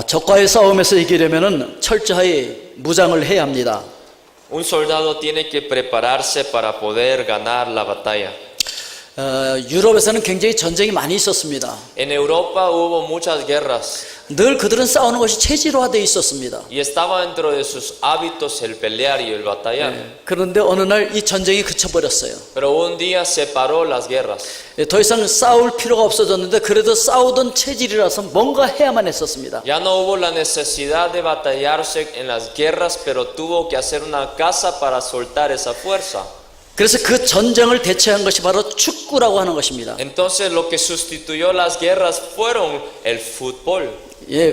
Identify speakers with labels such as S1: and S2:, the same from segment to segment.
S1: 적과의 싸움에서 이기려면 철저히 무장을 해야 합니다.
S2: Un soldado tiene que prepararse para poder ganar la batalla.
S1: 유럽에서는 굉장히 전쟁이 많이 있었습니다.
S2: En Europa hubo muchas guerras
S1: 늘 그들은 싸우는 것이 체질화되어 있었습니다.
S2: y estaba dentro de sus hábitos el pelear y el batallar.
S1: 그런데 어느 날 이 전쟁이 그쳐버렸어요.
S2: Pero un día se paró las guerras.
S1: 더 이상 싸울 필요가 없어졌는데 그래도 싸우던 체질이라서 뭔가 해야만 했었습니다.
S2: Ya no hubo la necesidad de batallarse en las guerras, pero tuvo que hacer una casa para soltar esa fuerza.
S1: 그래서 그 전쟁을 대체한 것이 바로 축구라고 하는 것입니다.
S2: Entonces lo que sustituyó las guerras fueron el fútbol.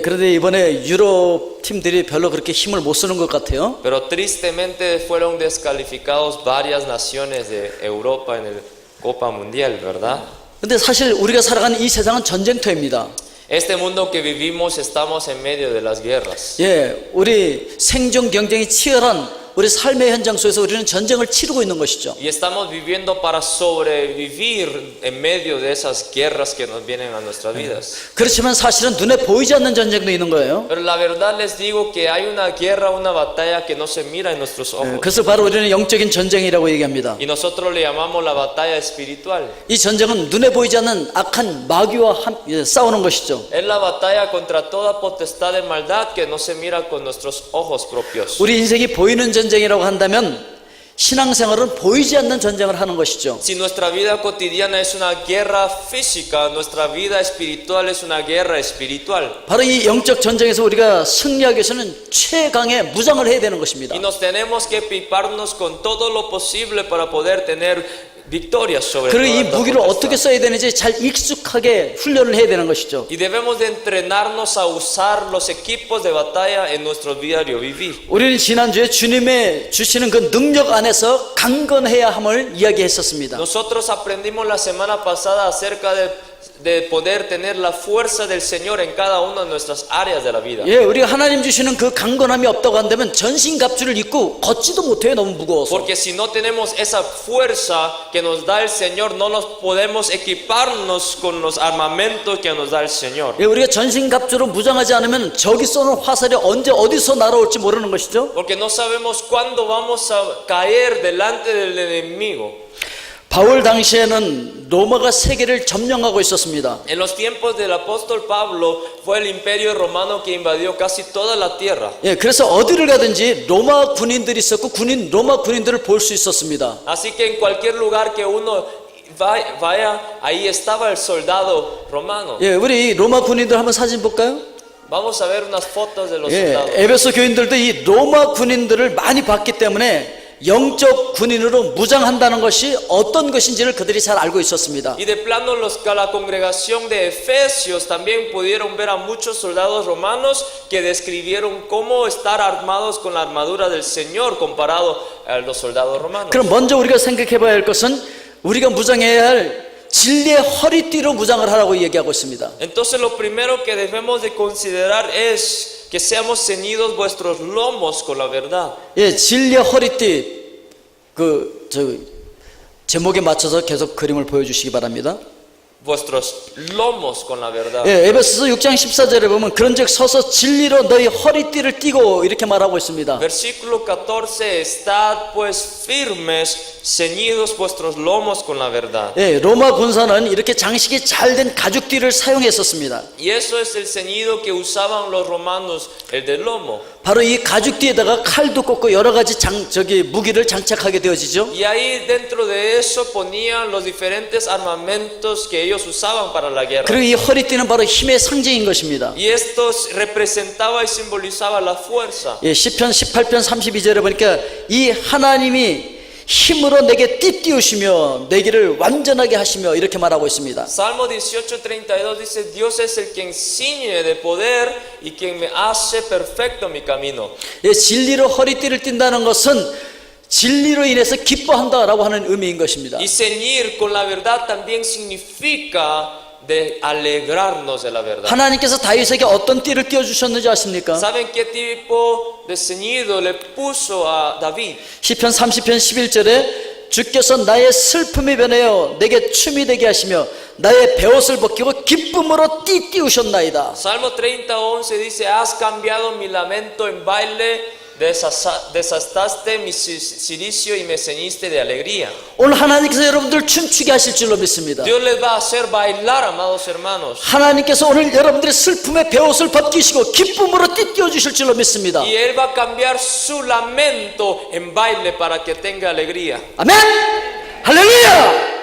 S1: 그런데 이번에 유럽 팀들이 별로 그렇게 힘을 못 쓰는 것 같아요.
S2: Pero tristemente fueron descalificados varias naciones de Europa en el Copa Mundial, ¿verdad?
S1: 근데 사실 우리가 살아가는 이 세상은 전쟁터입니다.
S2: Este mundo que vivimos estamos en medio de las guerras.
S1: 우리 생존 경쟁이 치열한 우리 삶의 현장 속에서 우리는 전쟁을 치르고 있는 것이죠.
S2: Y estamos viviendo para sobrevivir en medio de esas guerras que nos vienen a nuestras vidas.
S1: 그렇지만 사실은 눈에 보이지 않는 전쟁도 있는 거예요.
S2: Pero la verdad les digo que hay una guerra, una batalla que no se mira en nuestros ojos.
S1: 그래서 바로 우리는 영적인 전쟁이라고 얘기합니다.
S2: Y nosotros le llamamos la batalla espiritual.
S1: 이 전쟁은 눈에 보이지 않는 악한 마귀와 싸우는 것이죠.
S2: Es la batalla contra toda potestad de maldad que no se mira con nuestros ojos propios.
S1: 우리 인생이 보이는 전쟁이라고 한다면 신앙생활은 보이지 않는 전쟁을 하는 것이죠.
S2: Si nuestra vida cotidiana es una guerra física, nuestra vida espiritual es una guerra espiritual.
S1: 바로 이 영적 전쟁에서 우리가 승리하기 위해서는 최강의 무장을 해야 되는 것입니다.
S2: Y nos tenemos que equiparnos con todo lo posible para poder tener victorias sobre
S1: 그리고 이
S2: toda
S1: 무기를
S2: potestad.
S1: 어떻게 써야 되는지 잘 익숙하게 훈련을 해야 되는 것이죠.
S2: Y debemos de entrenarnos a usar los equipos de batalla en nuestro diario vivir.
S1: 우리는 지난주에 주님의 주시는 그 능력 안에서 강건해야 함을 이야기했었습니다.
S2: Nosotros aprendimos la semana pasada acerca de poder tener la fuerza del Señor en cada una de nuestras áreas de la vida.
S1: 우리가 하나님 주시는 그 강건함이 없다고 한다면 전신갑주를 입고 걷지도 못해요. 너무 무거워서.
S2: Porque si no tenemos esa fuerza que nos da el Señor, no nos podemos equiparnos con los armamentos que nos da el Señor.
S1: 우리가 전신갑주로 무장하지 않으면 적이 쏘는 화살이 언제 어디서 날아올지 모르는 것이죠.
S2: Porque no sabemos cuándo vamos a caer delante del enemigo.
S1: 바울 당시에는 로마가 세계를 점령하고 있었습니다.
S2: En los tiempos del apóstol Pablo fue el imperio romano que invadió casi toda la tierra.
S1: 그래서 어디를 가든지 로마 군인들이 있었고 로마 군인들을 볼 수 있었습니다.
S2: Así que en cualquier lugar que uno vaya, ahí estaba el soldado romano.
S1: 우리 로마 군인들 한번 사진 볼까요?
S2: Vamos a ver unas fotos de los soldados.
S1: 에베소 교인들도 이 로마 군인들을 많이 봤기 때문에 영적 군인으로 무장한다는 것이 어떤 것인지를 그들이 잘 알고 있었습니다.
S2: Y de plano la congregación de Efesios también pudieron ver a muchos soldados romanos que describieron cómo estar armados con la armadura del Señor comparado a los soldados romanos.
S1: 그럼 먼저 우리가 생각해 봐야 할 것은 우리가 무장해야 할 진리의 허리띠로 무장을 하라고 얘기하고 있습니다.
S2: Entonces lo primero que debemos de considerar es que seamos ceñidos vuestros lomos con la verdad.
S1: 진리의 허리띠 제목에 맞춰서 계속 그림을 보여주시기 바랍니다.
S2: Vuestros lomos con la verdad.
S1: 에베소서 6장 14절에 보면 그런즉 서서 진리로 너희 허리띠를 띠고 이렇게 말하고 있습니다.
S2: Versículo 14, estad pues firmes, ceñidos vuestros lomos con la verdad.
S1: 로마 군사는 이렇게 장식이 잘 된 가죽띠를 사용했었습니다.
S2: Y eso es el ceñido que usaban los romanos, el del lomo.
S1: 바로 이 가죽띠에다가 칼도 꽂고 여러 가지 무기를 장착하게 되어지죠.
S2: Y ahí dentro de eso ponían los diferentes armamentos que ellos usaban para la guerra.
S1: 그리고 이 허리띠는 바로 힘의 상징인 것입니다.
S2: Y esto representaba y simbolizaba la fuerza.
S1: 시편 18편 32절에 보니까 이 하나님이 힘으로 내게 띠띠우시며 내 길을 완전하게 하시며 이렇게 말하고 있습니다.
S2: Salmo 18:32 dice Dios es el quien ciñe de poder y quien me hace perfecto mi camino.
S1: 진리로 허리띠를 띈다는 것은 진리로 인해서 기뻐한다라고 하는 의미인 것입니다.
S2: Y ceñir con la verdad también significa de alegrarnos de la verdad.
S1: 하나님께서 다윗에게 어떤 띠를 띄워 주셨는지 아십니까?
S2: ¿Saben qué tipo de ceñido le puso a David?
S1: 시편 30편 11절에 주께서 나의 슬픔이 변하여 내게 춤이 되게 하시며 나의 베옷을 벗기고 기쁨으로 띠띠우셨나이다.
S2: Salmo 30:11 dice, has cambiado mi lamento en baile, desastaste mi cilicio y me ceñiste de alegría.
S1: 오늘 하나님께서 여러분들 춤추게 하실 줄로 믿습니다.
S2: Dios les va a hacer bailar, amados hermanos.
S1: 하나님께서 오늘 여러분들의 슬픔의 베옷을 벗기시고 기쁨으로 띠띠워 주실 줄로 믿습니다.
S2: Y Él va a cambiar su lamento en baile para que tenga alegría.
S1: 아멘! 할렐루야!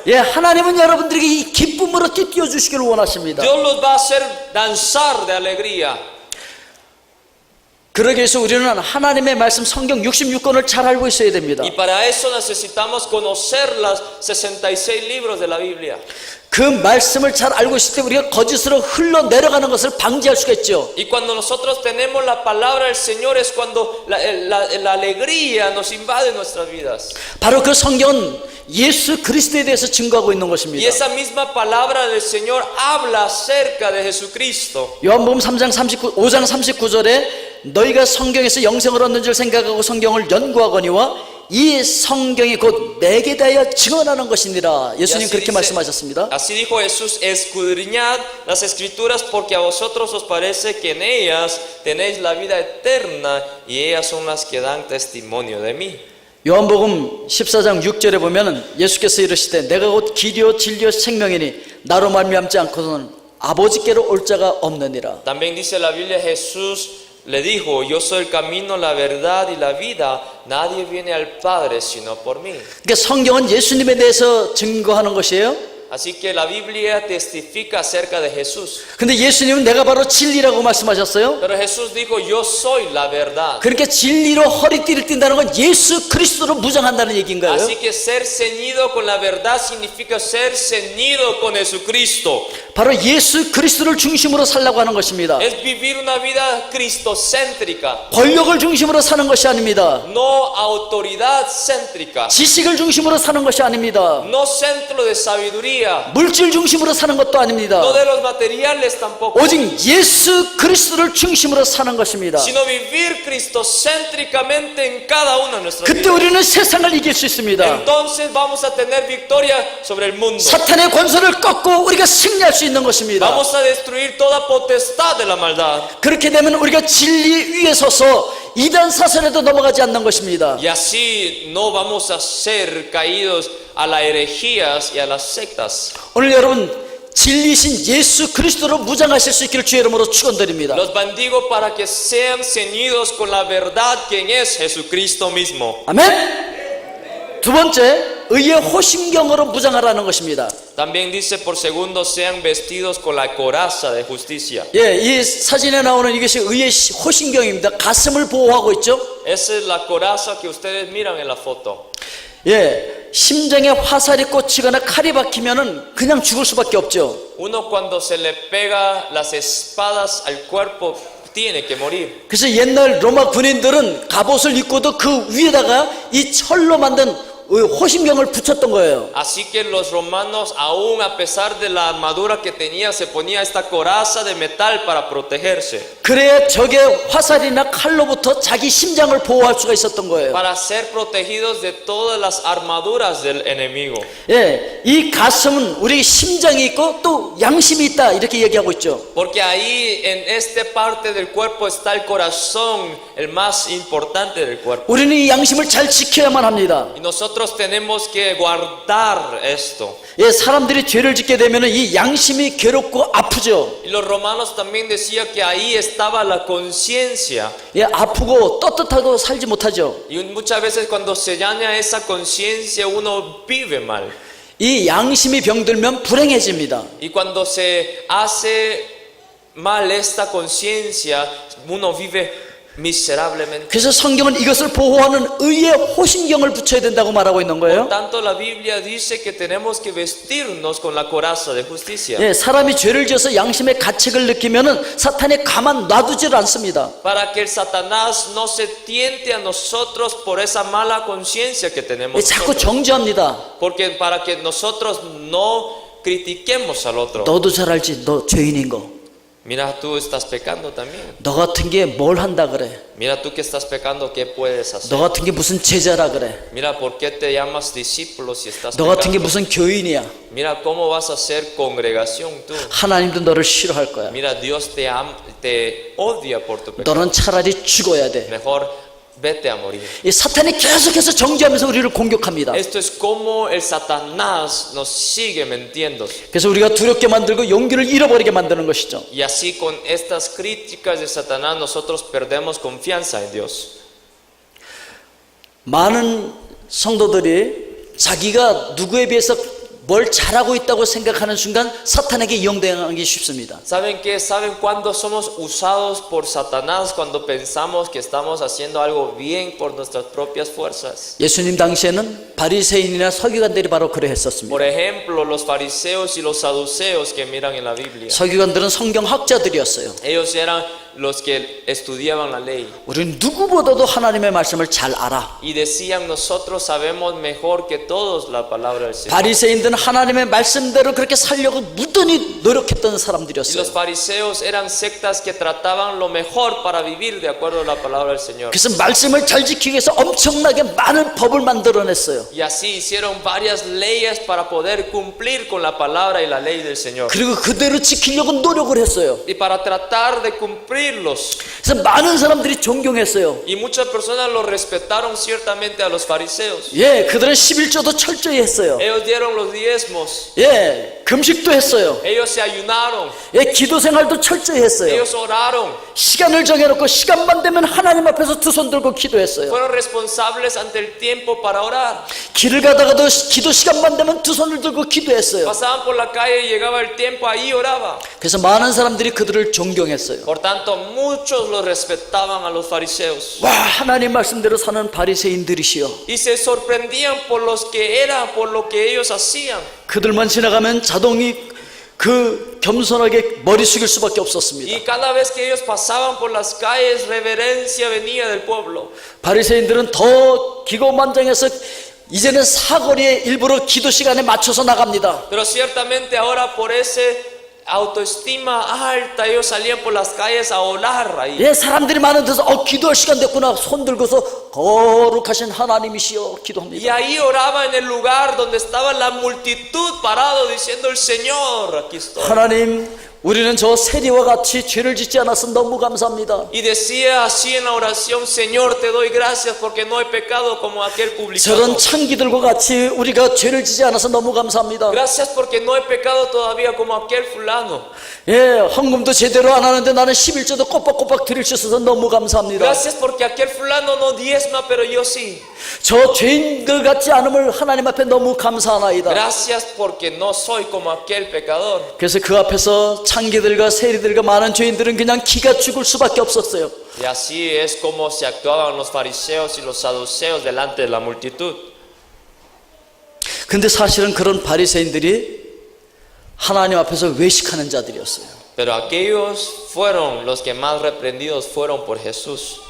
S1: 예, 하나님은 여러분들에게 이 기쁨으로 띠띠워 주시기를 원하십니다.
S2: Dios los va a hacer danzar de alegría.
S1: 그러기 위해서 우리는 하나님의 말씀 성경 66권을 잘 알고 있어야 됩니다.
S2: Y para eso necesitamos conocer los 66 libros de la Biblia.
S1: 그 말씀을 잘 알고 있을 때 우리가 거짓으로 흘러내려가는 것을 방지할 수가 있죠.
S2: Y cuando nosotros tenemos la palabra del Señor es cuando la alegría nos invade nuestras vidas.
S1: 바로 그 성경은 예수 그리스도에 대해서 증거하고 있는
S2: Y
S1: 것입니다.
S2: esa misma palabra del Señor habla acerca de Jesucristo.
S1: 요한복음 5장 39절에 너희가 성경에서 영생을 얻는 줄 생각하고 성경을 연구하거니와 이 성경이 곧 내게 대하여 증언하는 것이니라. 예수님 그렇게 말씀하셨습니다.
S2: Así dijo Jesús, escudriñad las escrituras porque a vosotros os parece que en ellas tenéis la vida eterna y ellas son las que dan testimonio de mí.
S1: 요한복음 14장 6절에 보면은 예수께서 이르시되 내가 곧 길이요 진리요 생명이니 나로 말미암지 않고서는 아버지께로 올 자가 없느니라.
S2: También dice la Biblia, Jesús le dijo, yo soy el camino, la verdad y la vida, nadie viene al Padre sino por mí.
S1: 그러니까 성경은 예수님에 대해서 증거하는 것이에요.
S2: Así que la Biblia testifica acerca de Jesús.
S1: 근데 예수님은 내가 바로 진리라고 말씀하셨어요.
S2: Pero Jesús dijo, yo soy la verdad.
S1: 그러니까 진리로 허리띠를 띈다는 건 예수 그리스도로 무장한다는 얘기인 거예요.
S2: Así que ser ceñido con la verdad significa ser ceñido con Jesucristo.
S1: 바로 예수 그리스도를 중심으로 살라고 하는 것입니다.
S2: Es vivir una vida cristocéntrica,
S1: 권력을 중심으로 사는 것이 아닙니다.
S2: no autoridad céntrica,
S1: 지식을 중심으로 사는 것이 아닙니다.
S2: no centro de sabiduría,
S1: 물질 중심으로 사는 것도 아닙니다.
S2: no de los materiales tampoco,
S1: 오직 예수 그리스도를 중심으로 사는 것입니다.
S2: sino vivir cristocéntricamente en cada una de nuestras
S1: 그때
S2: vidas.
S1: 우리는 세상을 이길 수 있습니다.
S2: Entonces vamos a tener victoria sobre el mundo.
S1: 사탄의 권세를 꺾고 우리가 승리할 수 있는 것입니다.
S2: Vamos a destruir toda potestad de la maldad.
S1: 그렇게 되면 우리가 진리 위에 서서 이단 사설에도 넘어가지 않는 것입니다.
S2: Y así no vamos a ser caídos a las herejías y a las sectas.
S1: 오늘 여러분 진리신 예수 그리스도로 무장하실 수 있기를 주의 이름으로 축원드립니다.
S2: Los bendigo para que sean ceñidos con la verdad, quien es Jesucristo mismo.
S1: 아멘. 두 번째, 의의 호심경으로 무장하라는 것입니다.
S2: También dice por segundo, sean vestidos con la coraza de justicia.
S1: 예, 이 사진에 나오는 이것이 의의 호심경입니다. 가슴을 보호하고 있죠.
S2: Esa es la coraza que ustedes miran en la foto.
S1: 예, 심장에 화살이 꽂히거나 칼이 박히면은 그냥 죽을 수밖에 없죠.
S2: Uno cuando se le pega las espadas al cuerpo tiene que morir.
S1: 그래서 옛날 로마 군인들은 갑옷을 입고도 그 위에다가 이 철로 만든 호심경을 붙였던 거예요.
S2: Así que los romanos, aún a pesar de la armadura que tenía, se ponía esta coraza de metal para protegerse,
S1: 그래야 적의 화살이나 칼로부터 자기 심장을 보호할 수가 있었던 거예요.
S2: para ser protegidos de todas las armaduras del enemigo.
S1: 예, 이 가슴은 우리 심장이 있고 또 양심이 있다 이렇게 얘기하고 있죠.
S2: Porque ahí en esta parte del cuerpo está el corazón, el más importante del cuerpo.
S1: 우리는 이 양심을 잘 지켜야만 합니다.
S2: Y nosotros tenemos que guardar esto.
S1: 예, 사람들이 죄를 짓게 되면 이 양심이 괴롭고 아프죠.
S2: Y los romanos también decían que ahí estaba la conciencia.
S1: 예, 아프고 떳떳하고 살지 못하죠.
S2: Y muchas veces cuando se daña esa conciencia uno vive mal.
S1: 이 양심이 병들면 불행해집니다.
S2: Y cuando se hace mal esta conciencia uno vive miserablemente.
S1: 그래서 성경은 이것을 보호하는 의의 호심경을 붙여야 된다고 말하고 있는
S2: Por
S1: 거예요.
S2: tanto la Biblia dice que tenemos que vestirnos con la coraza de justicia.
S1: 예, 사람이 죄를 지어서 양심의 가책을 느끼면은 사탄이 가만 놔두질 않습니다.
S2: Para que el Satanás no se tiente a nosotros por esa mala conciencia que tenemos
S1: 예, 자꾸
S2: nosotros.
S1: 정죄합니다.
S2: Porque para que nosotros no critiquemos al otro.
S1: 너도 잘 알지, 너 죄인인 거.
S2: Mira, tú estás pecando también.
S1: 너 같은 게 뭘 한다 그래?
S2: Mira, tú que estás pecando, ¿qué puedes hacer?
S1: 너 같은 게 무슨 제자라 그래?
S2: Mira, ¿por qué te llamas discípulo si estás
S1: 너 같은 게
S2: pecando?
S1: 무슨 교인이야?
S2: Mira, ¿cómo vas a ser congregación tú?
S1: 하나님도 너를 싫어할 거야.
S2: Mira, Dios te odia por tu pecado.
S1: 너는 차라리 죽어야 돼.
S2: Mejor vete a morir.
S1: 이 사탄이 계속해서 정죄하면서 우리를 공격합니다.
S2: Esto es como el Satanás nos sigue mintiendo.
S1: 그래서 우리가 두렵게 만들고 용기를 잃어버리게 만드는 것이죠.
S2: Y así con estas críticas de Satanás nosotros perdemos confianza en Dios.
S1: 많은 성도들이 자기가 누구에 비해서 뭘 잘하고 있다고 생각하는 순간 사탄에게 이용당하기 쉽습니다.
S2: ¿Saben qué? ¿Saben cuándo somos usados por Satanás? Cuando pensamos que estamos haciendo algo bien por nuestras propias fuerzas.
S1: 예수님 당시에는 바리새인이나 서기관들이 바로 그래 했었습니다.
S2: Por ejemplo, los fariseos y los saduceos que miran en la Biblia.
S1: 서기관들은 성경학자들이었어요.
S2: Ellos eran los que estudiaban la ley.
S1: 우리는 누구보다도 하나님의 말씀을 잘 알아.
S2: Y decían, nosotros sabemos mejor que todos la palabra del Señor.
S1: 바리새인들은 하나님의 말씀대로 그렇게 살려고 무던히 노력했던
S2: Y
S1: 사람들이었어요.
S2: los fariseos eran sectas que trataban lo mejor para vivir de acuerdo a la palabra del Señor.
S1: 그래서 말씀을 잘 지키기 위해서 엄청나게 많은 법을 만들어냈어요.
S2: Y así hicieron varias leyes para poder cumplir con la palabra y la ley del Señor.
S1: 그리고 그대로 지키려고 노력을 했어요.
S2: Y para tratar de cumplirlos.
S1: 그래서 많은 사람들이 존경했어요.
S2: Y muchas personas lo respetaron ciertamente a los fariseos.
S1: 예, 그들은 11조도 철저히 했어요.
S2: Ellos dieron los diezmos.
S1: 예, 금식도 했어요.
S2: Ellos se ayunaron.
S1: 예, 기도 생활도 철저히 했어요.
S2: Ellos oraron.
S1: 시간을 정해놓고 시간만 되면 하나님 앞에서 두 손 들고 기도했어요.
S2: Fueron responsables ante el tiempo para orar.
S1: 길을 가다가도 기도 시간만 되면 두 손을 들고 기도했어요.
S2: Pasaban por la calle y llegaba el tiempo, ahí oraba.
S1: 그래서 많은 사람들이 그들을 존경했어요.
S2: Por tanto, muchos los respetaban a los fariseos.
S1: 와, 하나님 말씀대로 사는 바리새인들이시여.
S2: Y se sorprendían por los que eran, por lo que ellos hacían.
S1: 그들만 지나가면 자동이 그 겸손하게 머리 숙일 수밖에 없었습니다.
S2: Y cada vez que ellos pasaban por las calles, reverencia venía del pueblo.
S1: 바리새인들은 더 기고만장해서 이제는 사거리에 일부러 기도 시간에 맞춰서 나갑니다.
S2: Pero ciertamente ahora por ese autoestima alta ellos salían por las calles a orar ahí.
S1: 예, 사람들이 많은 데서 기도할 시간 됐구나 손 들고서 거룩하신 하나님이시여
S2: Y
S1: 기도합니다.
S2: ahí oraba en el lugar donde estaba la multitud parado diciendo el Señor, aquí estoy.
S1: 하나님, 우리는 저 세리와 같이 죄를 짓지 않아서 너무 감사합니다.
S2: Y decía así en la oración, Señor, te doy gracias porque no he pecado como aquel publicado.
S1: 저런 창기들과 같이 우리가 죄를 짓지 않아서 너무 감사합니다.
S2: Gracias porque no he pecado todavía como aquel fulano.
S1: 예, 헌금도 제대로 안 하는데 나는 11조도 꼬박꼬박 드릴 수 있어서 너무 감사합니다.
S2: Gracias porque aquel fulano no diezma, pero yo sí.
S1: 저 죄인들 같지 않음을 하나님 앞에 너무 감사하나이다.
S2: Gracias porque no soy como aquel pecador.
S1: 그래서 그 앞에서 창기들과 세리들과 많은 죄인들은 그냥 기가 죽을 수밖에 없었어요.
S2: Y así es como se actuaban los fariseos y los saduceos delante de la multitud.
S1: 근데 사실은 그런 바리새인들이 하나님 앞에서 외식하는 자들이었어요.
S2: Pero aquellos fueron los que más reprendidos fueron por Jesús.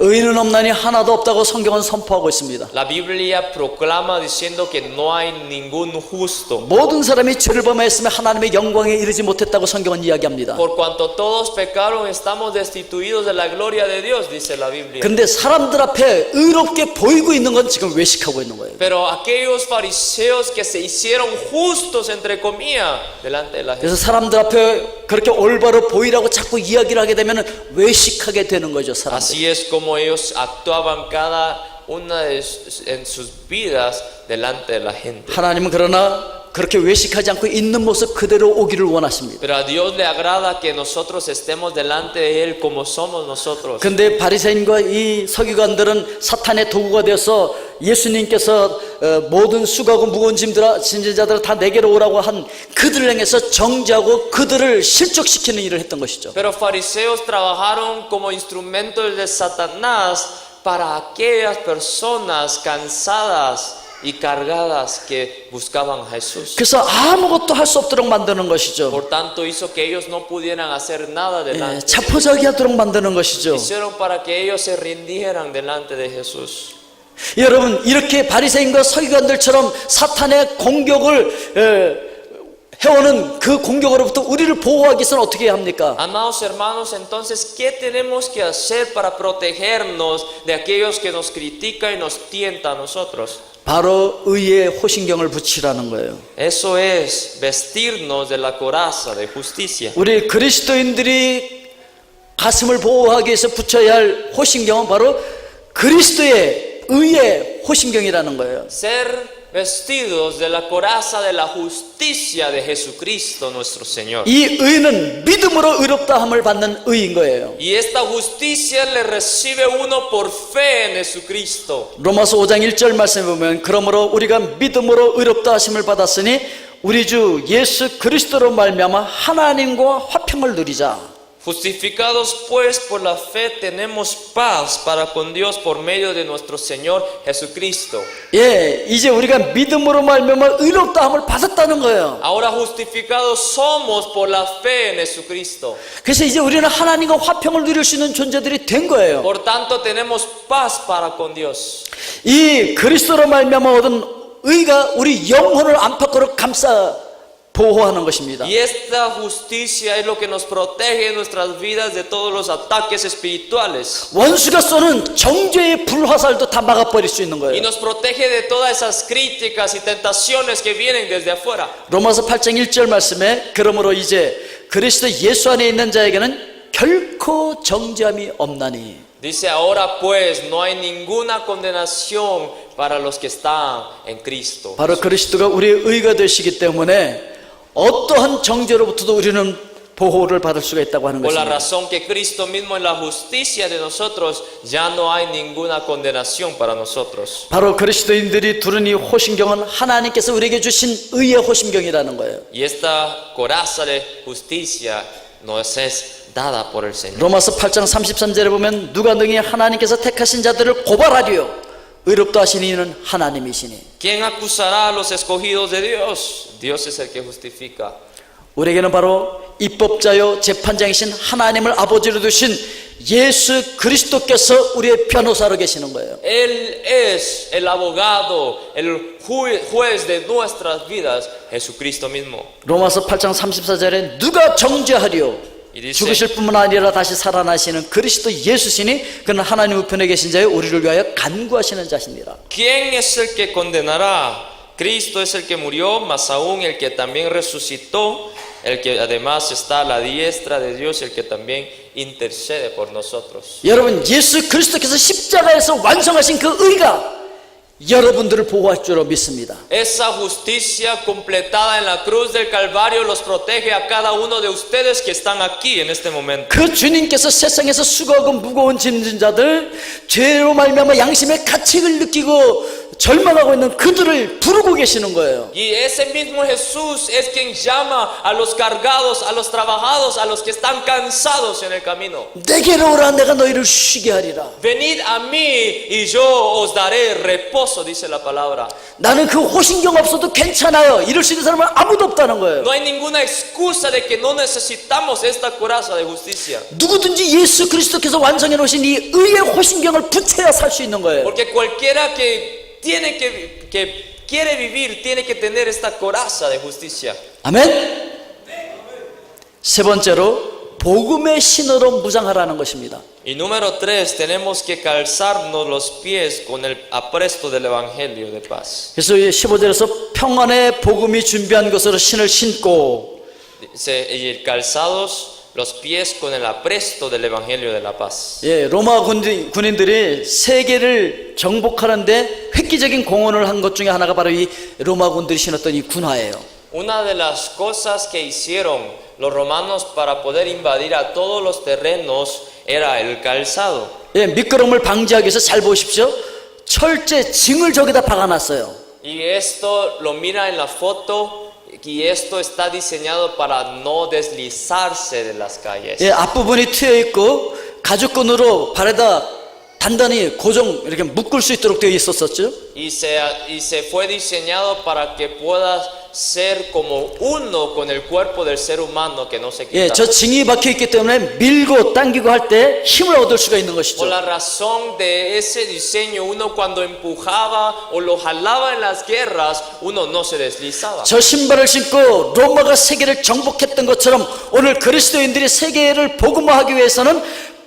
S1: 의인은 없나니 하나도 없다고 성경은 선포하고 있습니다.
S2: La Biblia proclama diciendo que no hay ningún justo.
S1: 모든 사람이 죄를 범하였으면 하나님의 영광에 이르지 못했다고 성경은 이야기합니다.
S2: Por cuanto todos pecaron, estamos destituidos de la gloria de Dios, dice la Biblia.
S1: 그런데 사람들 앞에 의롭게 보이고 있는 건 지금 외식하고 있는 거예요.
S2: Pero aquellos fariseos que se hicieron justos, entre comillas, delante de la gente.
S1: 그래서 사람들 앞에 그렇게 올바로 보이라고 자꾸 이야기를 하게 되면 외식하게 되는 거죠, 사람들.
S2: Así es como ellos actuaban cada una en sus vidas delante de la gente.
S1: 하나님은 그러나 그렇게 외식하지 않고 있는 모습 그대로 오기를 원하십니다.
S2: Pero a Dios le agrada que nosotros estemos delante de Él como somos nosotros.
S1: 근데 바리새인과 이 서기관들은 사탄의 도구가 되어서 예수님께서 모든 수고하고 무거운 짐자들을 다 내게로 오라고 한 그들을 향해서 정죄하고 그들을 실족시키는 일을 했던 것이죠.
S2: Pero fariseos trabajaron como instrumentos de Satanás para aquellas personas cansadas y cargadas que buscaban a Jesús.
S1: 그래서 아무것도 할 수 없도록 만드는 것이죠.
S2: Por tanto hizo que ellos no pudieran hacer nada delante.
S1: 자포자기 하도록 만드는 것이죠.
S2: Hicieron para que ellos se rindieran delante de Jesús.
S1: 여러분, 이렇게 바리새인과 서기관들처럼 사탄의 공격을 해오는 그 공격으로부터 우리를 보호하기 위해서는 어떻게 해야 합니까?
S2: Amados hermanos, entonces, ¿qué tenemos que hacer para protegernos de aquellos que nos critican y nos tientan a nosotros?
S1: 바로 의의 호신경을 붙이라는 거예요.
S2: Eso es vestirnos de la coraza de justicia.
S1: 우리 그리스도인들이 가슴을 보호하기 위해서 붙여야 할 호신경은 바로 그리스도의 의의 호신경이라는 거예요.
S2: Ser vestidos de la coraza de la justicia de Jesucristo nuestro Señor.
S1: 이 의는 믿음으로 의롭다함을 받는 의인 거예요.
S2: Y esta justicia le recibe uno por fe en Jesucristo.
S1: 로마서 5장 1절 말씀에 보면 그러므로 우리가 믿음으로 의롭다 하심을 받았으니 우리 주 예수 그리스도로 말미암아 하나님과 화평을 누리자.
S2: Justificados pues por la fe tenemos paz para con Dios por medio de nuestro Señor Jesucristo.
S1: 예, 이제 우리가 믿음으로 말미암아 의롭다함을 받았다는 거예요.
S2: Ahora justificados somos por la fe en Jesucristo.
S1: 그래서 이제 우리는 하나님과 화평을 누릴 수 있는 존재들이 된 거예요.
S2: Por tanto tenemos paz para con Dios.
S1: 이 그리스도로 말미암아 얻은 의가 우리 영혼을 안팎으로 감싸 보호하는 것입니다.
S2: Y esta justicia es lo que nos protege en nuestras vidas de todos los ataques espirituales.
S1: 원수가 쏘는 정죄의 불화살도 다 막아버릴 수 있는
S2: Y
S1: 거예요.
S2: nos protege de todas esas críticas y tentaciones que vienen desde afuera.
S1: 로마서 8장 1절 말씀에 그러므로 이제 그리스도 예수 안에 있는 자에게는 결코 정죄함이 없나니.
S2: Dice ahora pues no hay ninguna condenación para los que están en Cristo.
S1: 바로 그리스도가 우리의 의가 되시기 때문에 어떠한 정죄로부터도 우리는 보호를 받을 수가 있다고 하는
S2: Por la
S1: 것입니다.
S2: razón que Cristo mismo es la justicia de nosotros, ya no hay ninguna condenación para nosotros.
S1: 바로 그리스도인들이 두른 이 호신경은 하나님께서 우리에게 주신 의의 호신경이라는 거예요.
S2: Y esta coraza de justicia nos es dada por el Señor.
S1: 로마서 8장 33절에 보면 누가 능히 하나님께서 택하신 자들을 고발하리요 의롭다 하신 이는 하나님이시니.
S2: ¿Quién acusará a los escogidos de Dios? Dios es el que justifica.
S1: 우리에게는 바로 입법자요 재판장이신 하나님을 아버지로 두신 예수 그리스도께서 우리의 변호사로 계시는 거예요.
S2: Él es el abogado, el juez de nuestras vidas, Jesucristo mismo.
S1: 로마서 8장 34절에 누가 정죄하리요
S2: Y dice,
S1: 죽으실 뿐만 아니라 다시 살아나시는 그리스도 예수시니 그는 하나님 우편에 계신 자여 우리를 위하여 간구하시는 자시니라.
S2: ¿quién es el que condenará? Cristo es el que murió, más aún el que también resucitó, el que además está a la diestra de Dios, el que también intercede por nosotros.
S1: 여러분 예수 그리스도께서 십자가에서 완성하신 그 의가 여러분들을 보호할 줄 믿습니다.
S2: Esa justicia completada en la cruz del Calvario los protege a cada uno de ustedes que están aquí en este momento.
S1: 그 주님께서 세상에서 수고하고 무거운 짐진 자들 죄로 말미암아 양심의 가책을 느끼고 절망하고 있는 그들을 부르고 계시는 거예요.
S2: Y ese mismo Jesús es quien llama a los cargados, a los trabajados, a los que están cansados en el camino.
S1: 내게로 오라 내가 너희를 쉬게 하리라.
S2: Venid a mí y yo os daré reposo, dice la palabra.
S1: 나는 그 호신경 없어도 괜찮아요. 이럴 수 있는 사람은 아무도 없다는 거예요.
S2: No hay ninguna excusa de que no necesitamos esta coraza de justicia.
S1: 누구든지 예수 그리스도께서 완성해 놓으신 이 의의 호신경을 붙여야 살 수 있는 거예요.
S2: Porque cualquiera que quiere vivir tiene que tener esta coraza de justicia.
S1: 아멘. 세 번째로 복음의 신으로 무장하라는 것입니다.
S2: Y número 3, tenemos que calzarnos los pies con el apresto del evangelio de paz.
S1: 그래서 15절에서 평안의 복음이 준비한 것으로 신을 신고
S2: Dice, y calzados los pies con el apresto del evangelio de la paz.
S1: 예, 로마 군인들이 세계를 정복하는데 획기적인 공헌을 한 것 중에 하나가 바로 이 로마 군들이 신었던 이 군화예요.
S2: Una de las cosas que hicieron los romanos para poder invadir a todos los terrenos era el calzado.
S1: 예, 미끄럼을 방지하기 위해서 잘 보십시오. 철제 징을 저기다 박아놨어요.
S2: Y esto lo mira en la foto. Y esto está diseñado para no deslizarse de las calles.
S1: 예, 앞부분이 트여 있고 가죽끈으로 발에다 단단히 고정 이렇게 묶을 수 있도록 되어 있었었죠.
S2: Y se fue diseñado para que puedas ser como uno con el cuerpo del ser humano que no se
S1: 예,
S2: quita.
S1: 저 징이 박혀 있기 때문에 밀고 당기고 할 때 힘을 얻을 수가 있는 것이죠.
S2: Por la razón de ese diseño, uno cuando empujaba o lo jalaba en las guerras, uno no se deslizaba.
S1: 저 신발을 신고 로마가 세계를 정복했던 것처럼 오늘 그리스도인들이 세계를 복음화하기 위해서는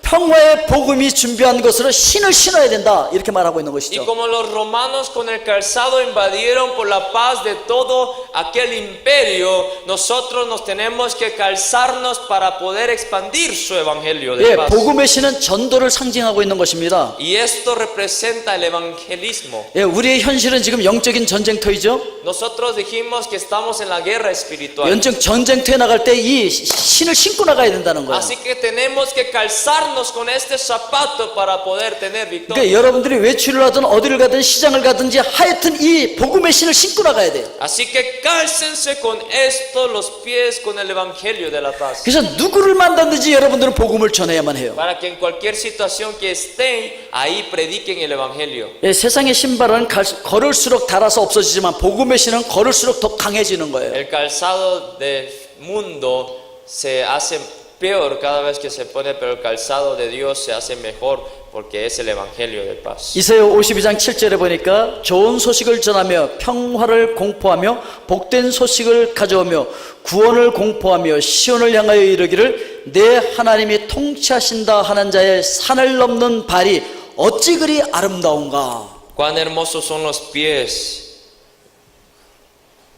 S1: 평화의 복음이 준비한 것으로 신을 신어야 된다, 이렇게 말하고 있는
S2: Y
S1: 것이죠.
S2: como los romanos con el calzado invadieron por la paz de todo aquel imperio, nosotros nos tenemos que calzarnos para poder expandir su evangelio de
S1: 예,
S2: paz.
S1: 복음의 신은 전도를 상징하고 있는 것입니다.
S2: Y esto representa el evangelismo.
S1: 예, 우리의 현실은 지금 영적인 전쟁터이죠.
S2: Nosotros dijimos que estamos en la guerra espiritual.
S1: 영적 전쟁터에 나갈 때 이 신을 신고 나가야 된다는 거예요.
S2: Así que tenemos que calzarnos con este zapato para poder tener victoria.
S1: 그러니까 여러분들이 외출을 하든 어디를 가든 시장을 가든지 하여튼 이 복음의 신을 신고 나가야 돼요.
S2: Así que cálcense con esto los pies con el evangelio de la paz.
S1: 그래서 누구를 만났든지 여러분들은 복음을 전해야만 해요.
S2: Para que en cualquier situación que estén, ahí prediquen el evangelio.
S1: 예, 세상의 신발은 걸을수록 닳아서 없어지지만 복음의 신은 걸을수록 더 강해지는 거예요.
S2: El calzado del mundo se hace peor cada vez que se pone, pero el calzado de Dios se hace mejor porque es el evangelio de paz.
S1: 이사야 52장 7절에 보니까 좋은 소식을 전하며 평화를 공포하며 복된 소식을 가져오며 구원을 공포하며 시온을 향하여 이르기를 내 하나님이 통치하신다 하는 자의 산을 넘는 발이 어찌 그리 아름다운가.
S2: Cuán hermosos son los pies,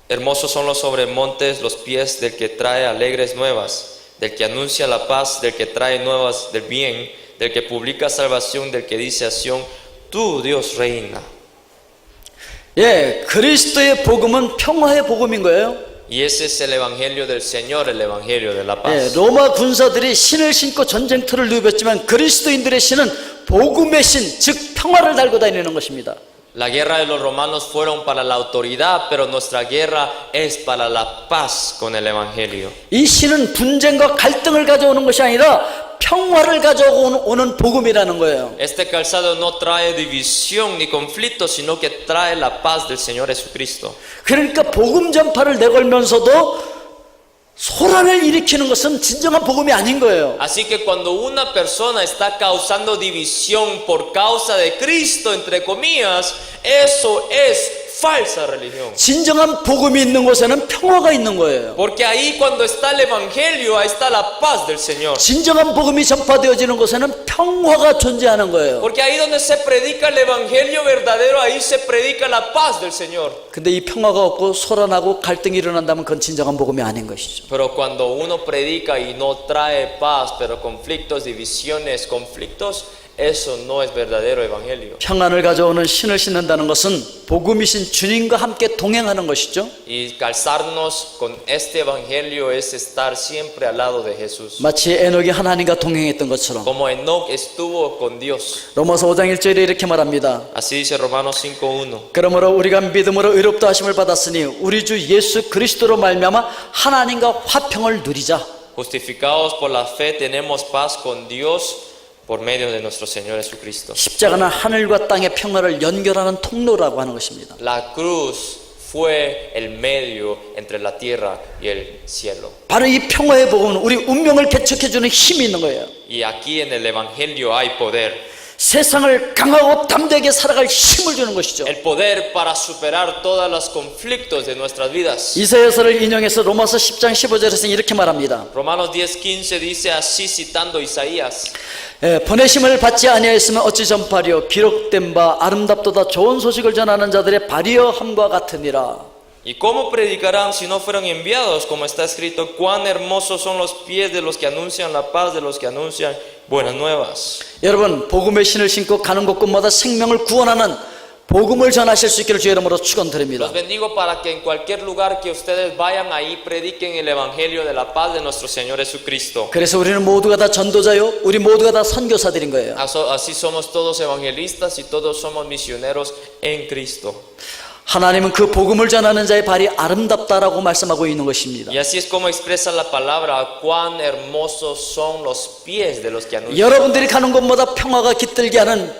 S2: hermosos son los sobremontes, los pies del que trae alegres nuevas, del que anuncia la paz, del que trae nuevas del bien, del que publica salvación, del que dice a Sión, tú Dios reina.
S1: 예, 그리스도의 복음은 평화의 복음인 거예요.
S2: Y ese es el evangelio del Señor, el evangelio de la
S1: 예,
S2: paz.
S1: 로마 군사들이 신을 신고 전쟁터를 누볐지만 그리스도인들의 신은 복음의 신, 즉 평화를 달고 다니는 것입니다.
S2: La guerra de los romanos fueron para la autoridad, pero nuestra guerra es para la paz con el evangelio.
S1: 이 신은 분쟁과 갈등을 가져오는 것이 아니라 평화를 가져오는 복음이라는 거예요.
S2: Este calzado no trae división ni conflicto, sino que trae la paz del Señor Jesucristo.
S1: 그러니까 복음 전파를 내걸면서도 소란을 일으키는 것은 진정한 복음이 아닌 거예요.
S2: Así que cuando una persona está causando división por causa de Cristo, entre comillas, eso es falsa religión.
S1: 진정한 복음이 있는 곳에는 평화가 있는 거예요.
S2: Porque ahí cuando está el evangelio, ahí está la paz del Señor.
S1: 진정한 복음이 전파되어지는 곳에는 평화가 존재하는 거예요.
S2: Porque ahí donde se predica el evangelio verdadero, ahí se predica la paz del Señor.
S1: 근데 이 평화가 없고 소란하고 갈등이 일어난다면 그건 진정한 복음이 아닌 것이죠.
S2: Pero cuando uno predica y no trae paz, pero conflictos, divisiones, conflictos, eso no es verdadero evangelio.
S1: 평안을 가져오는 신을 신는다는 것은 복음이신 주님과 함께 동행하는 것이죠.
S2: Y calzarnos con este evangelio es estar siempre al lado de Jesús.
S1: 마치 에녹이 하나님과 동행했던 것처럼.
S2: Como Enoc estuvo con Dios.
S1: 로마서 5장 1절에 이렇게 말합니다.
S2: Así dice Romanos 5:1.
S1: 그러므로 우리가 믿음으로 의롭다 하심을 받았으니 우리 주 예수 그리스도로 말미암아 하나님과 화평을 누리자.
S2: Justificados por la fe tenemos paz con Dios por medio de nuestro Señor Jesucristo.
S1: 십자가는 하늘과 땅의 평화를 연결하는 통로라고 하는 것입니다.
S2: La cruz fue el medio entre la tierra y el cielo.
S1: 바로 이 평화의 복음은 우리 운명을 개척해주는 힘이 있는 거예요.
S2: Y aquí en el evangelio hay poder.
S1: 세상을 강하고 담대하게 살아갈 힘을 주는 것이죠.
S2: El poder para superar todos los conflictos de nuestras vidas.
S1: 이사야서를 인용해서 로마서 10장 15절에서 이렇게 말합니다.
S2: Romanos 10:15 dice así citando Isaías.
S1: 보내심을 받지 아니하였으면 어찌 전파리요 기록된 바 아름답도다 좋은 소식을 전하는 자들의 발이여 함과 같으니라.
S2: ¿Y cómo predicarán si no fueron enviados? Como está escrito, cuán hermosos son los pies de los que anuncian la paz, de los que anuncian buenas nuevas.
S1: 여러분 복음의 신을 신고 가는 곳곳마다 생명을 구원하는 복음을 전하실 수 있기를 주의 이름으로 축원드립니다.
S2: Los bendigo para que en cualquier lugar que ustedes vayan ahí prediquen el evangelio de la paz de nuestro Señor Jesucristo.
S1: 그래서 우리는 모두가 다 전도자요 우리 모두가 다 선교사들인 거예요.
S2: Así somos todos evangelistas y todos somos misioneros en Cristo.
S1: 하나님은 그 복음을 전하는 자의 발이 아름답다라고 말씀하고 있는 것입니다.
S2: Y así es como expresa la palabra, cuán hermosos son los pies de los que anuncian.
S1: 여러분들이 가는 곳마다 평화가 깃들게 하는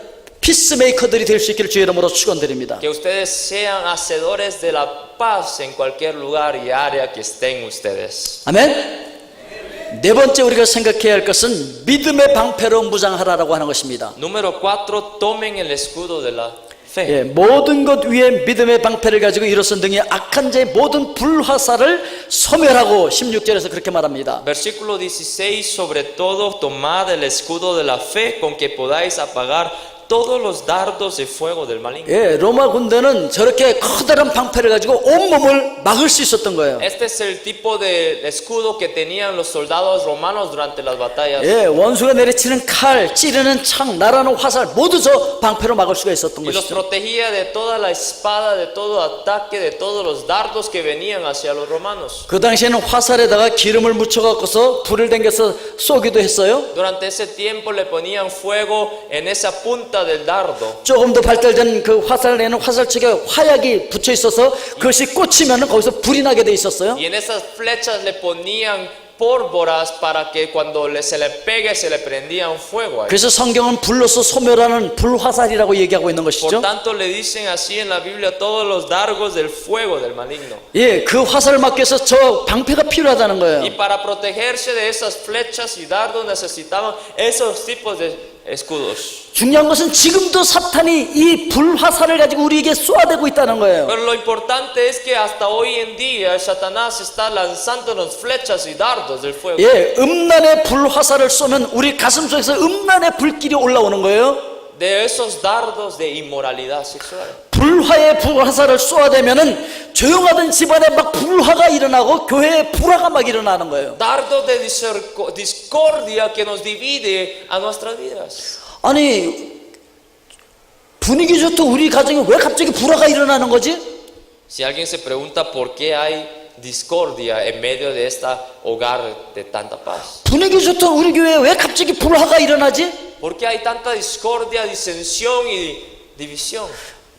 S1: 피스메이커들이 될 수 있기를 주의 이름으로 축원드립니다.
S2: Que ustedes sean hacedores de la paz en cualquier lugar y área que estén ustedes.
S1: 아멘. 네 번째 우리가 생각해야 할 것은 믿음의 방패로 무장하라라고 하는 것입니다.
S2: Número 4, tomen el escudo de la fe.
S1: 예, 모든 것 위에 믿음의 방패를 가지고 일어선 등의 악한 자의 모든 불화살을 소멸하고 16절에서 그렇게 말합니다.
S2: Versículo 16, sobre todo tomad el escudo de la fe con que podáis apagar todos los dardos de fuego del maligno.
S1: 예, 로마 군대는 저렇게 커다란 방패를 가지고 온몸을 막을 수 있었던 거예요.
S2: Este es el tipo de escudo que tenían los soldados romanos durante las batallas.
S1: 예, 원수가 내리치는 칼, 찌르는 창, 날아오는 화살 모두 저 방패로 막을 수가 있었던
S2: Y los
S1: 것이죠.
S2: protegía de toda la espada, de todo ataque, de todos los dardos que venían hacia los romanos.
S1: 그 당시에는 화살에다가 기름을 묻혀갖고서 불을 당겨서 쏘기도 했어요.
S2: Durante ese tiempo le ponían fuego en esa punta del dardo.
S1: 조금 더 발달된 그 화살에는 화살촉에 화약이 붙여 있어서 그것이 꽂히면 거기서 불이 나게 돼 있었어요.
S2: Y en esas flechas le ponían pólvoras para que cuando se le pegue se le prendían fuego ahí.
S1: 그래서 성경은 불로서 소멸하는 불화살이라고 얘기하고 있는
S2: Por
S1: 것이죠.
S2: tanto le dicen así en la Biblia todos los dardos del fuego del maligno.
S1: 예, 그 화살을 막기 위해서 저 방패가 필요하다는
S2: Y
S1: 거예요.
S2: para protegerse de esas flechas y dardos necesitaban esos tipos de escudos.
S1: 중요한 것은 지금도 사탄이 이 불화살을 가지고 우리에게 쏘아대고 있다는 거예요.
S2: Pero lo importante es que hasta hoy en día Satanás está lanzándonos flechas y dardos del fuego.
S1: 예, 음란의 불화살을 쏘면 우리 가슴 속에서 음란의 불길이 올라오는 거예요.
S2: De esos dardos de inmoralidad sexual.
S1: 불화의 불화살을 쏘아대면은 조용하던 집안에 막 불화가 일어나고 교회에 불화가 막 일어나는 거예요.
S2: Dardos de discordia que nos divide a nuestras vidas.
S1: 아니 분위기 좋던 우리 가정에 왜 갑자기 불화가 일어나는 거지?
S2: Si alguien se pregunta por qué hay discordia en medio de este hogar de tanta paz.
S1: 분위기 좋던 우리 교회에 왜 갑자기 불화가 일어나지?
S2: ¿Por qué hay tanta discordia, disensión y división?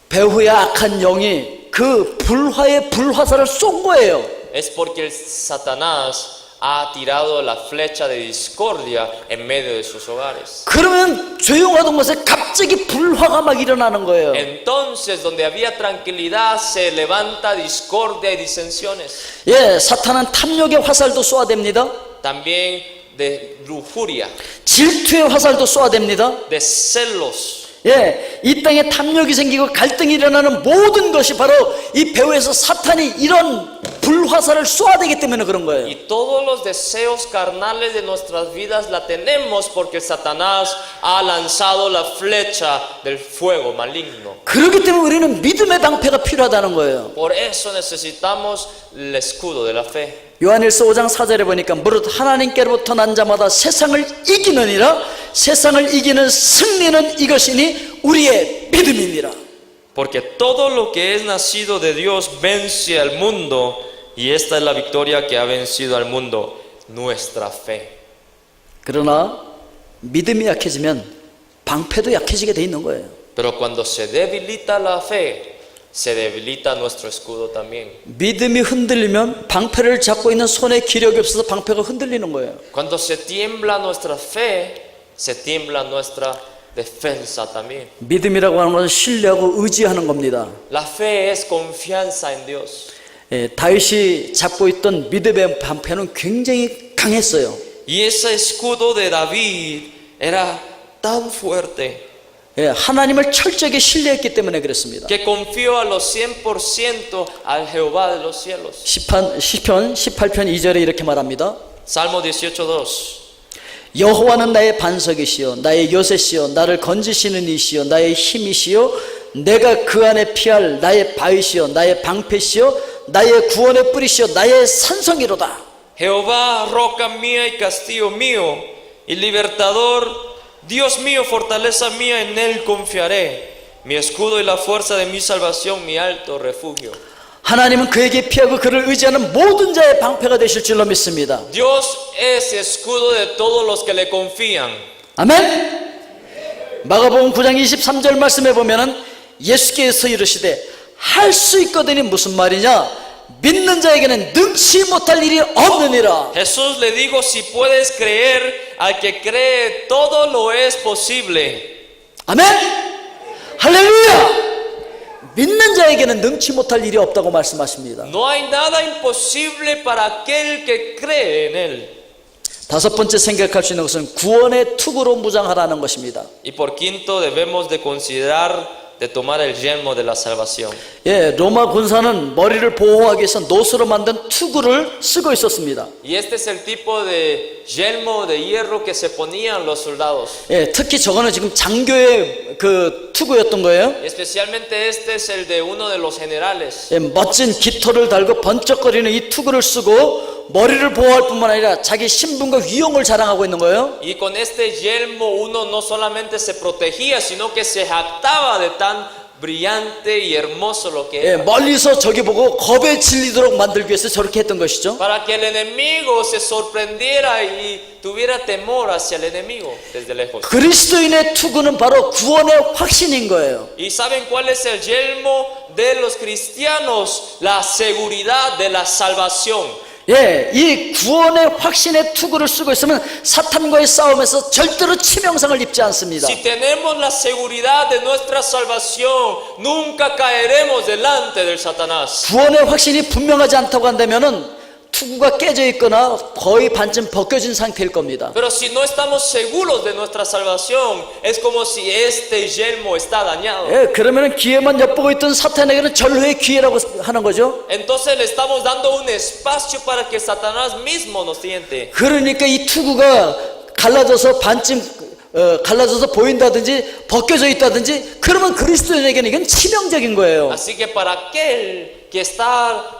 S1: 배후의 악한 영이 그 불화의 불화살을 쏜 거예요.
S2: Es porque el Satanás ha tirado la flecha de discordia en medio de sus hogares.
S1: 그러면 조용하던 곳에 갑자기 불화가 막 일어나는 거예요.
S2: Entonces, donde había tranquilidad, se levanta discordia y disensiones.
S1: 예, 사탄은 탐욕의 화살도 쏘아댑니다.
S2: También de lujuria,
S1: 질투의 화살도 쏘아댑니다.
S2: de celos.
S1: 예, 이 땅에 탐욕이 생기고 갈등이 일어나는 모든 것이 바로 이 배후에서 사탄이 이런 불화살을 쏘아대기 때문에 그런 거예요.
S2: Y todos los deseos carnales de nuestras vidas la tenemos porque Satanás ha lanzado la flecha del fuego maligno.
S1: 그렇기 때문에 우리는 믿음의 방패가 필요하다는 거예요.
S2: Por eso necesitamos el escudo de la fe.
S1: 요한일서 5장 4절에 보니까 무릇 하나님께로부터 난 자마다 세상을 이기느니라. 세상을 이기는 승리는 이것이니 우리의 믿음이니라.
S2: Porque todo lo que es nacido de Dios vence al mundo, y esta es la victoria que ha vencido al mundo, nuestra fe.
S1: 그러나 믿음이 약해지면 방패도 약해지게 돼 있는 거예요.
S2: Pero cuando se debilita la fe, se debilita nuestro escudo también.
S1: 믿음이 흔들리면 방패를 잡고 있는 손에 기력이 없어서 방패가 흔들리는 거예요.
S2: Cuando se tiembla nuestra fe, se tiembla nuestra defensa también.
S1: 믿음이라고 하는 것은 신뢰하고 의지하는 겁니다.
S2: La fe es confianza en Dios.
S1: 예, 다윗이 잡고 있던 믿음의 방패는 굉장히 강했어요.
S2: Y ese escudo de David era tan fuerte
S1: 예, 하나님을 철저하게 신뢰했기 때문에 그랬습니다.
S2: que confió a los 100% al Jehová de los cielos.
S1: 시편 18편 2절에 이렇게 말합니다.
S2: Salmo 18:2.
S1: 여호와는 나의 반석이시여 나의 요새시여 나를 건지시는 이시여 나의 힘이시여 내가 그 안에 피할 나의 바위시여 나의 방패시여 나의 구원의 뿌리시여 나의 산성이로다.
S2: Jehová, roca mía y castillo mío y libertador, Dios mío, fortaleza mía, en él confiaré. Mi escudo y la fuerza de mi salvación, mi alto refugio.
S1: 하나님은 그에게 피하고 그를 의지하는 모든 자의 방패가 되실 줄로 믿습니다.
S2: Dios es escudo de todos los que le confían.
S1: 아멘. 마가복음 9장 23절 말씀에 보면은 예수께서 이르시되 할 수 있거든이 무슨 말이냐? 믿는 자에게는 능치 못할 일이 없느니라.
S2: Jesús le dijo, si puedes creer, al que cree todo lo es posible.
S1: 아멘. 할렐루야! 믿는 자에게는 능치 못할 일이 없다고 말씀하십니다.
S2: No hay nada imposible para aquel que cree en Él.
S1: 다섯 번째 생각할 수 있는 것은 구원의 투구로 무장하라는 것입니다.
S2: Y por quinto, debemos de considerar de tomar el yelmo de la salvación.
S1: 예, 로마 군사는 머리를 보호하기 위해서 노스로 만든 투구를 쓰고 있었습니다.
S2: Y este es el tipo de yelmo de hierro que se ponían los soldados.
S1: 예, 특히 저거는 지금 장교의 그 투구였던 거예요.
S2: Y especialmente este es el de uno de los generales.
S1: 예, 멋진 깃털을 달고 번쩍거리는 이 투구를 쓰고 머리를 보호할 뿐만 아니라 자기 신분과 위용을 자랑하고 있는 거예요.
S2: Y con este yelmo uno no solamente se protegía, sino que se jactaba de tan brillante y hermoso lo que
S1: 예,
S2: era.
S1: 멀리서 저기 보고 겁에 질리도록 만들기 위해서 저렇게 했던 것이죠.
S2: Para que el enemigo se sorprendiera y tuviera temor hacia el enemigo desde lejos.
S1: 그리스도인의 투구는 바로 구원의 확신인 거예요.
S2: ¿Y saben cuál es el yelmo de los cristianos? La seguridad de la salvación.
S1: 예, 이 구원의 확신의 투구를 쓰고 있으면 사탄과의 싸움에서 절대로 치명상을 입지 않습니다.
S2: Si tenemos la seguridad de nuestra salvación, nunca caeremos delante del Satanás.
S1: 구원의 확신이 분명하지 않다고 한다면은 투구가 깨져 있거나 거의 반쯤 벗겨진 상태일 겁니다.
S2: Pero si no estamos seguros de nuestra salvación, es como si este yelmo está dañado.
S1: 예, 그러면은 기회만 엿보고 있던 사탄에게는 전후의 기회라고 하는 거죠.
S2: Entonces le estamos dando un espacio para que Satanás mismo nos tiente.
S1: 그러니까 이 투구가 갈라져서 반쯤 갈라져서 보인다든지 벗겨져 있다든지 그러면 그리스도인에게는 이건 치명적인 거예요.
S2: Así que para aquel que está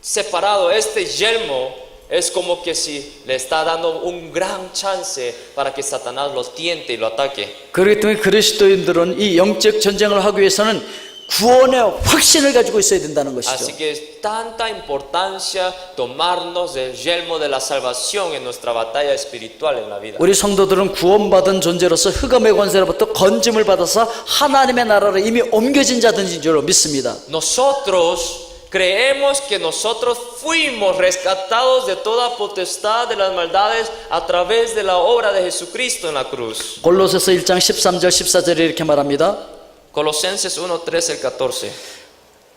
S2: separado, este yelmo es como que si le está dando un gran chance para que Satanás lo tiente y lo ataque.
S1: 그렇기 때문에 그리스도인들은 이 영적 전쟁을 하기 위해서는 구원의 확신을 가지고 있어야 된다는 것이죠.
S2: Así que es tanta importancia tomarnos el yelmo de la salvación en nuestra batalla espiritual en la vida.
S1: 우리 성도들은 구원받은 존재로서 흑암의 권세로부터 건짐을 받아서 하나님의 나라로 이미 옮겨진 자들인 줄 믿습니다.
S2: Nosotros creemos que nosotros fuimos rescatados de toda potestad de las maldades a través de la obra de Jesucristo en la cruz.
S1: 골로새서 1장 13절 14절에 이렇게 말합니다.
S2: Colosenses 1:13 al 14.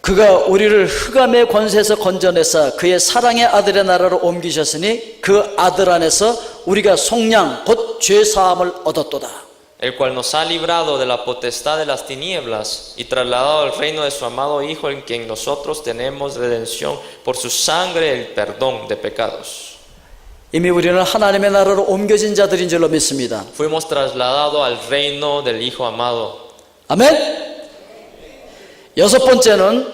S1: 그가 우리를 흑암의 권세에서 건져내사 그의 사랑의 아들의 나라로 옮기셨으니 그 아들 안에서 우리가 속량 곧 죄사함을 얻었도다.
S2: El cual nos ha librado de la potestad de las tinieblas y trasladado al reino de su amado Hijo, en quien nosotros tenemos redención por su sangre, el perdón de pecados.
S1: 이미 우리는 하나님의 나라로 옮겨진 자들인 줄로 믿습니다.
S2: Fuimos trasladados al reino del Hijo amado.
S1: 아멘. 여섯 번째는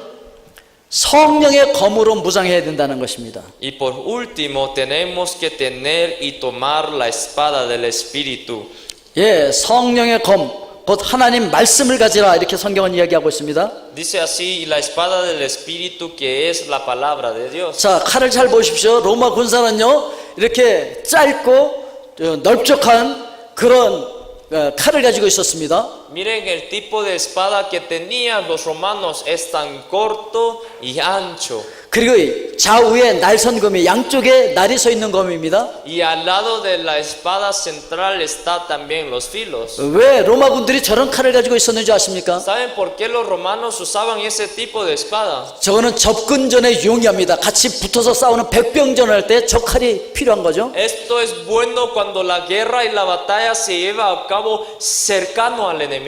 S1: 성령의 검으로 무장해야 된다는 것입니다.
S2: Y por último, tenemos que tener y tomar la espada del Espíritu.
S1: 예, 성령의 검, 곧 하나님 말씀을 가지라 이렇게 성경은 이야기하고 있습니다.
S2: Dice así, y la espada del Espíritu, que es la palabra de Dios.
S1: 자, 칼을 잘 보십시오. 로마 군사는요 이렇게 짧고 넓적한 그런 칼을 가지고 있었습니다.
S2: Miren el tipo de espada que tenían los romanos, es tan corto y ancho.
S1: 그리고 좌우에 날선검이 양쪽에 날이 서 있는 검입니다.
S2: Y al lado de la espada central está también los filos.
S1: 왜 로마 군들이 저런 칼을 가지고 있었는지 아십니까?
S2: ¿Saben por qué los romanos usaban ese tipo de espada?
S1: 저거는 접근전에 용이합니다. 같이 붙어서 싸우는 백병전을 할 때 저 칼이 필요한 거죠.
S2: Esto es bueno cuando la guerra y la batalla se lleva a cabo cercano al enemigo.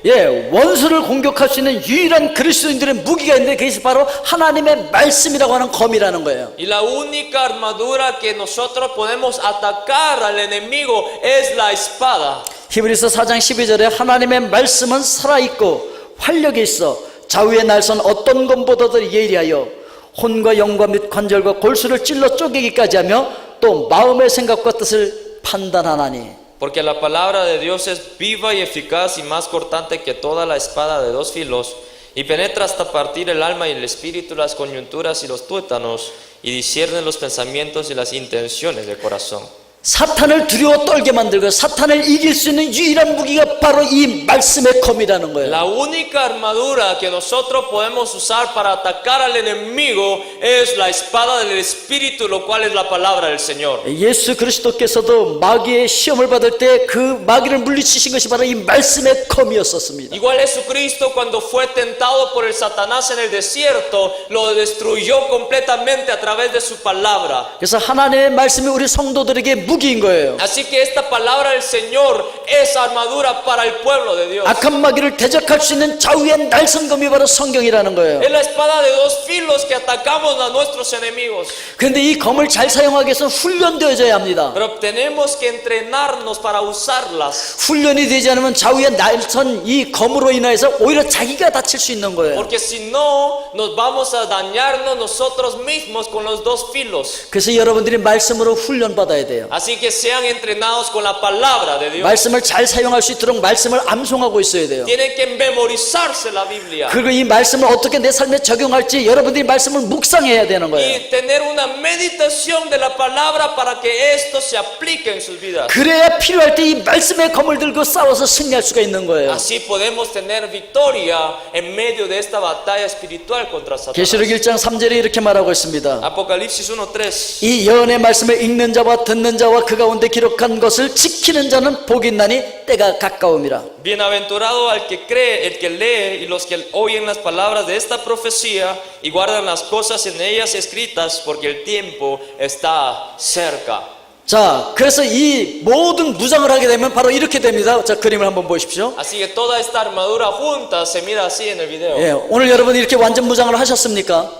S1: 예, 원수를 공격할 수 있는 유일한 그리스도인들의 무기가 있는데 그것이 바로 하나님의 말씀이라고 하는 검이라는 거예요.
S2: Y la única armadura que nosotros podemos atacar al enemigo es la espada.
S1: 히브리서 4장 12절에 하나님의 말씀은 살아있고 활력이 있어 좌우의 날선 어떤 검보다도 예리하여 혼과 영과 및 관절과 골수를 찔러 쪼개기까지 하며 또 마음의 생각과 뜻을 판단하나니.
S2: Porque la palabra de Dios es viva y eficaz y más cortante que toda la espada de dos filos, y penetra hasta partir el alma y el espíritu, las coyunturas y los tuétanos, y discierne los pensamientos y las intenciones del corazón.
S1: 사탄을 두려워 떨게 만들고 사탄을 이길 수 있는 유일한 무기가 바로 이 말씀의 검이라는 거예요.
S2: La única armadura que nosotros podemos usar para atacar al enemigo es la espada del Espíritu, lo cual es la palabra del Señor.
S1: 예수 그리스도께서도 마귀의 시험을 받을 때 그 마귀를 물리치신 것이 바로 이 말씀의 검이었었습니다.
S2: Igual Jesucristo cuando fue tentado por el Satanás en el desierto, lo destruyó completamente a través de su palabra.
S1: 그래서 하나님의 말씀이 우리 성도들에게 무기인 거예요.
S2: Así que esta palabra del Señor es armadura para el pueblo de Dios.
S1: 악한 마귀를 대적할 수 있는 좌우의 날성검이 바로 성경이라는 거예요.
S2: Es la espada de dos filos que atacamos a nuestros enemigos.
S1: 그런데 이 검을 잘 사용하기 위해서 훈련되어져야 합니다.
S2: Pero tenemos que entrenarnos para usarlas.
S1: 훈련이 되지 않으면 좌우의 날선 이 검으로 인해서 오히려 자기가 다칠 수 있는 거예요.
S2: Porque si no, nos vamos a dañarnos nosotros mismos con los dos filos.
S1: 그래서 여러분들이 말씀으로 훈련받아야 돼요.
S2: Así que sean entrenados con la palabra de Dios.
S1: 말씀을 잘 사용할 수 있도록 말씀을 암송하고 있어야 돼요.
S2: Tienen que memorizarse la Biblia.
S1: 그리고 이 말씀을 어떻게 내 삶에 적용할지 여러분들이 말씀을 묵상해야 되는 거예요.
S2: Y tener una meditación de la palabra para que esto se aplique en sus vidas.
S1: 그래야 필요할 때 이 말씀의 검을 들고 싸워서 승리할 수가 있는 거예요.
S2: Así podemos tener victoria en medio de esta batalla espiritual contra Satanás.
S1: 계시록 1장 3절에 이렇게 말하고 있습니다.
S2: Apocalipsis 1:3.
S1: 이 예언의 말씀을 읽는 자와 듣는 자와 그 가운데 기록한 것을 지키는 자는 복이 있나니 때가 가까움이라.
S2: Bienaventurado al que cree, el que lee y los que oyen las palabras de esta profecía y guardan las cosas en ellas escritas, porque el tiempo está cerca.
S1: 자, 그래서 이 모든 무장을 하게 되면 바로 이렇게 됩니다. 자, 그림을 한번 보십시오.
S2: Así que toda esta armadura junta se mira así en el video.
S1: 예, 오늘 여러분 이렇게 완전 무장을 하셨습니까?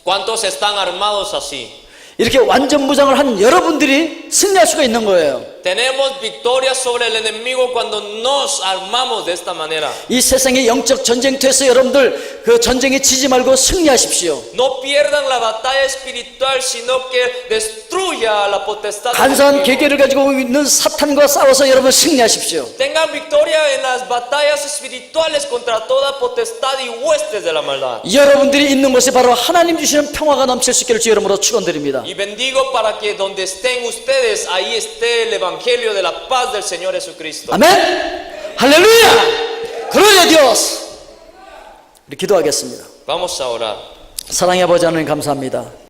S2: ¿Cuántos están armados así?
S1: 이렇게 완전 무장을 한 여러분들이 승리할 수가 있는 거예요.
S2: Tenemos victoria sobre el enemigo cuando nos armamos de esta manera.
S1: 이 세상의 영적 전쟁터에서 여러분들 그 전쟁에 지지 말고 승리하십시오.
S2: No pierdan la batalla espiritual, sino que destruya la potestad del
S1: 간사한
S2: enemigo.
S1: 계계를 가지고 있는 사탄과 싸워서 여러분 승리하십시오.
S2: Tengan victoria en las batallas espirituales contra toda potestad y huestes de la maldad.
S1: 여러분들이 있는 곳에 바로 하나님 주시는 평화가 넘칠 수 있기를 주 이름으로 축원드립니다.
S2: Y bendigo para que donde estén ustedes, ahí esté el evangelio de la paz del Señor Jesucristo.
S1: 아멘. 할렐루야. gloria a Dios. 우리 기도하겠습니다.
S2: Vamos a orar.
S1: 사랑의 아버지 하나님 감사합니다.